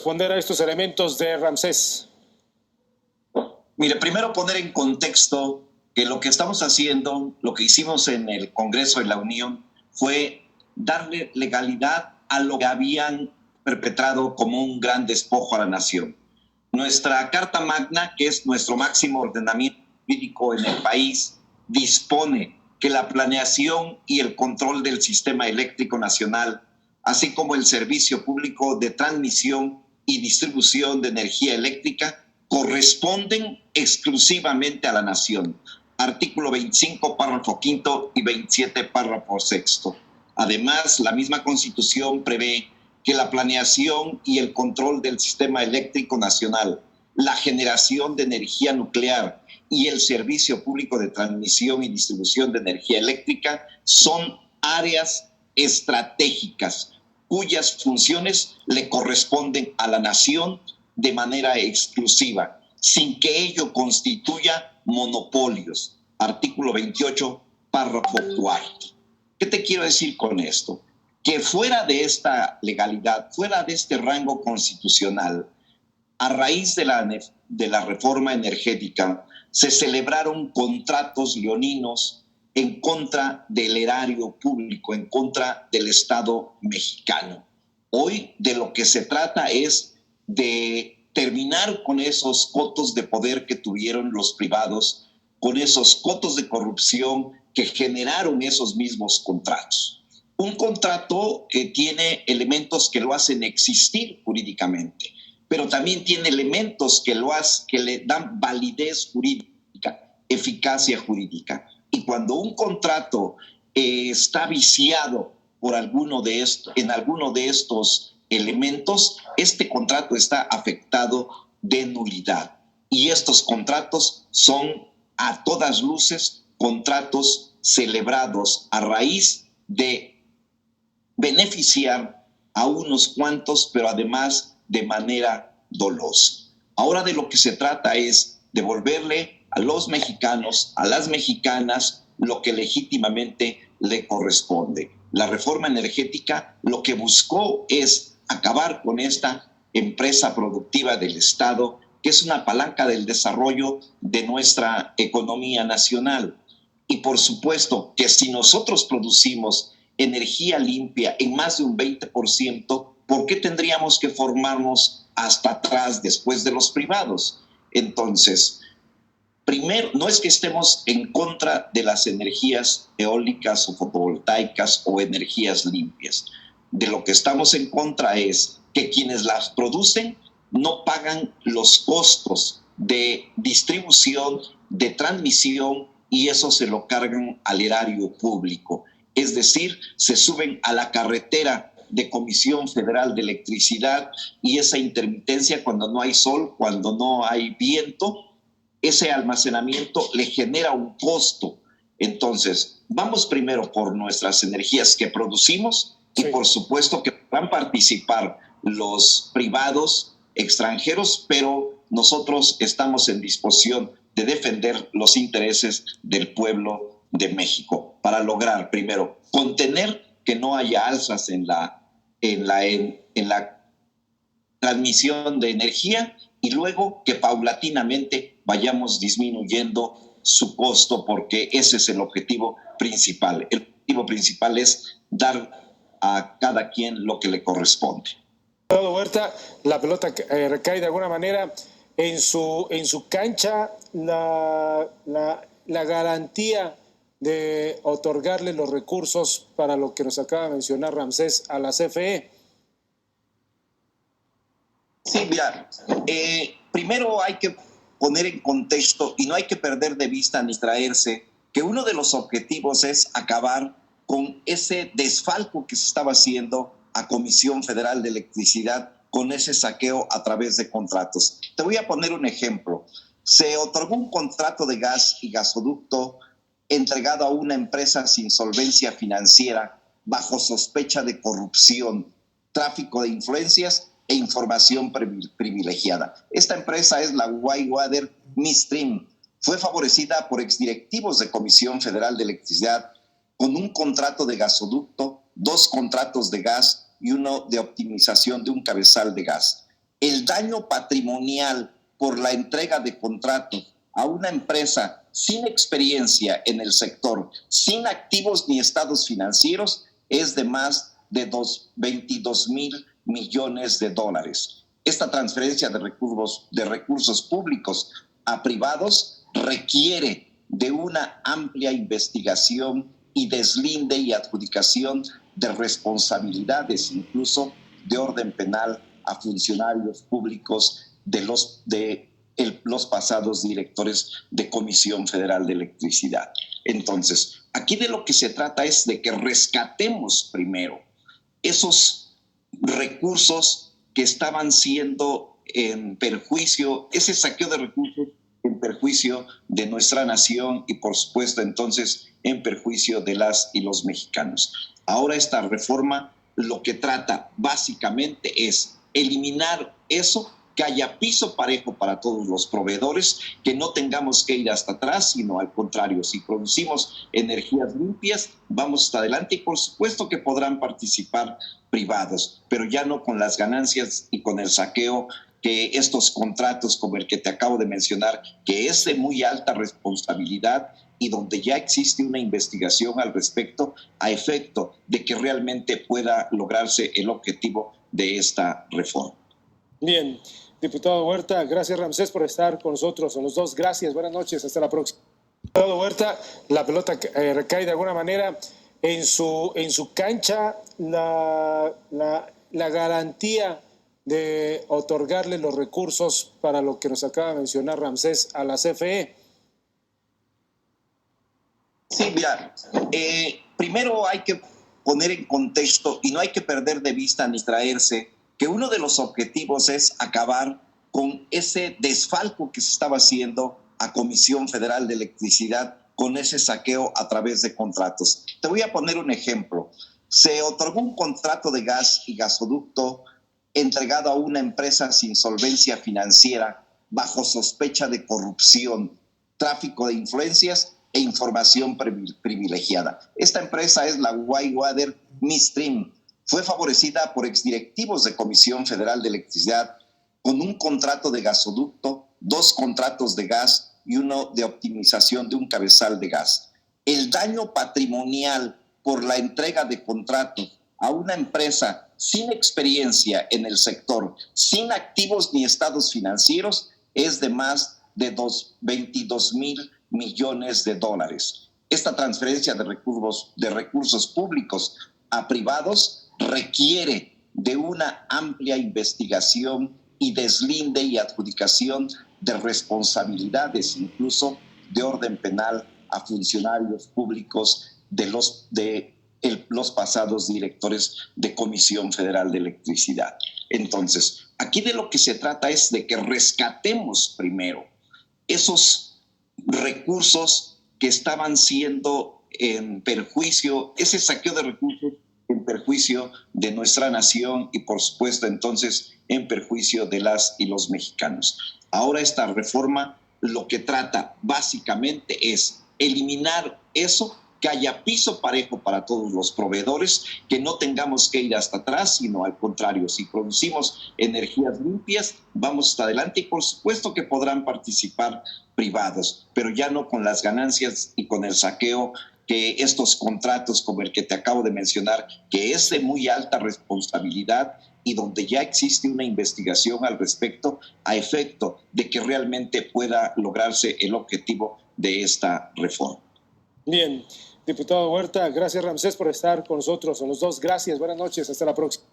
Responder a estos elementos de Ramsés. Mire, primero poner en contexto que lo que estamos haciendo, lo que hicimos en el Congreso de la Unión, fue darle legalidad a lo que habían perpetrado como un gran despojo a la nación. Nuestra Carta Magna, que es nuestro máximo ordenamiento jurídico en el país, dispone que la planeación y el control del sistema eléctrico nacional, así como el servicio público de transmisión y distribución de energía eléctrica, corresponden exclusivamente a la nación. Artículo 25, párrafo quinto y 27, párrafo sexto. Además, la misma Constitución prevé que la planeación y el control del sistema eléctrico nacional, la generación de energía nuclear y el servicio público de transmisión y distribución de energía eléctrica son áreas estratégicas cuyas funciones le corresponden a la nación de manera exclusiva, sin que ello constituya monopolios. Artículo 28, párrafo cuarto. ¿Qué te quiero decir con esto? Que fuera de esta legalidad, fuera de este rango constitucional, a raíz de la reforma energética, se celebraron contratos leoninos en contra del erario público, en contra del Estado mexicano. Hoy de lo que se trata es de terminar con esos cotos de poder que tuvieron los privados, con esos cotos de corrupción que generaron esos mismos contratos. Un contrato que tiene elementos que lo hacen existir jurídicamente, pero también tiene elementos que le dan validez jurídica, eficacia jurídica. Y cuando un contrato está viciado por en alguno de estos elementos, este contrato está afectado de nulidad. Y estos contratos son a todas luces contratos celebrados a raíz de beneficiar a unos cuantos, pero además de manera dolosa. Ahora de lo que se trata es devolverle a los mexicanos, a las mexicanas, lo que legítimamente le corresponde. La reforma energética lo que buscó es acabar con esta empresa productiva del Estado, que es una palanca del desarrollo de nuestra economía nacional. Y por supuesto que si nosotros producimos energía limpia en más de un 20%, ¿por qué tendríamos que formarnos hasta atrás después de los privados? Entonces, primero, no es que estemos en contra de las energías eólicas o fotovoltaicas o energías limpias. De lo que estamos en contra es que quienes las producen no pagan los costos de distribución, de transmisión, y eso se lo cargan al erario público. Es decir, se suben a la carretera de Comisión Federal de Electricidad, y esa intermitencia cuando no hay sol, cuando no hay viento, ese almacenamiento le genera un costo. Entonces, vamos primero por nuestras energías que producimos, sí, y por supuesto que van a participar los privados extranjeros, pero nosotros estamos en disposición de defender los intereses del pueblo de México para lograr, primero, contener que no haya alzas en la transmisión de energía, y luego que paulatinamente vayamos disminuyendo su costo, porque ese es el objetivo principal. El objetivo principal es dar a cada quien lo que le corresponde. Huerta, la pelota recae de alguna manera en su cancha, la garantía de otorgarle los recursos para lo que nos acaba de mencionar Ramsés a la CFE. Sí, mira, primero hay que poner en contexto y no hay que perder de vista ni traerse que uno de los objetivos es acabar con ese desfalco que se estaba haciendo a Comisión Federal de Electricidad con ese saqueo a través de contratos. Te voy a poner un ejemplo. Se otorgó un contrato de gas y gasoducto entregado a una empresa sin solvencia financiera bajo sospecha de corrupción, tráfico de influencias e información privilegiada. Esta empresa es la Whitewater Midstream. Fue favorecida por exdirectivos de Comisión Federal de Electricidad con un contrato de gasoducto, 2 contratos de gas y uno de optimización de un cabezal de gas. el daño patrimonial por la entrega de contratos a una empresa sin experiencia en el sector, sin activos ni estados financieros, es de más de 22 mil millones de dólares. Esta transferencia de recursos públicos a privados requiere de una amplia investigación y deslinde y adjudicación de responsabilidades, incluso de orden penal, a funcionarios públicos de los pasados directores de Comisión Federal de Electricidad. Entonces, aquí de lo que se trata es de que rescatemos primero esos recursos que estaban siendo en perjuicio, ese saqueo de recursos en perjuicio de nuestra nación y, por supuesto, entonces en perjuicio de las y los mexicanos. Ahora esta reforma lo que trata básicamente es eliminar eso, que haya piso parejo para todos los proveedores, que no tengamos que ir hasta atrás, sino al contrario, si producimos energías limpias, vamos hasta adelante y por supuesto que podrán participar privados, pero ya no con las ganancias y con el saqueo que estos contratos como el que te acabo de mencionar, que es de muy alta responsabilidad y donde ya existe una investigación al respecto a efecto de que realmente pueda lograrse el objetivo de esta reforma. Bien, diputado Huerta, gracias Ramsés por estar con nosotros. A los dos, gracias, buenas noches, hasta la próxima. Diputado Huerta, la pelota recae de alguna manera en su cancha la garantía de otorgarle los recursos para lo que nos acaba de mencionar Ramsés a la CFE. Sí, mira, primero hay que poner en contexto y no hay que perder de vista ni traerse que uno de los objetivos es acabar con ese desfalco que se estaba haciendo a Comisión Federal de Electricidad con ese saqueo a través de contratos. Te voy a poner un ejemplo. Se otorgó un contrato de gas y gasoducto entregado a una empresa sin solvencia financiera bajo sospecha de corrupción, tráfico de influencias e información privilegiada. Esta empresa es la Whitewater Midstream. Fue favorecida por exdirectivos de Comisión Federal de Electricidad con un contrato de gasoducto, 2 contratos de gas y uno de optimización de un cabezal de gas. El daño patrimonial por la entrega de contratos a una empresa sin experiencia en el sector, sin activos ni estados financieros, es de más de 22 mil millones de dólares. Esta transferencia de recursos públicos a privados requiere de una amplia investigación y deslinde y adjudicación de responsabilidades, incluso de orden penal, a funcionarios públicos de los pasados directores de Comisión Federal de Electricidad. Entonces, aquí de lo que se trata es de que rescatemos primero esos recursos que estaban siendo en perjuicio, ese saqueo de recursos en perjuicio de nuestra nación y, por supuesto, entonces en perjuicio de las y los mexicanos. Ahora esta reforma lo que trata básicamente es eliminar eso, que haya piso parejo para todos los proveedores, que no tengamos que ir hasta atrás, sino al contrario, si producimos energías limpias, vamos hasta adelante y por supuesto que podrán participar privados, pero ya no con las ganancias y con el saqueo que estos contratos como el que te acabo de mencionar, que es de muy alta responsabilidad y donde ya existe una investigación al respecto a efecto de que realmente pueda lograrse el objetivo de esta reforma. Bien, diputado Huerta, gracias Ramsés por estar con nosotros. A los dos, gracias, buenas noches, hasta la próxima.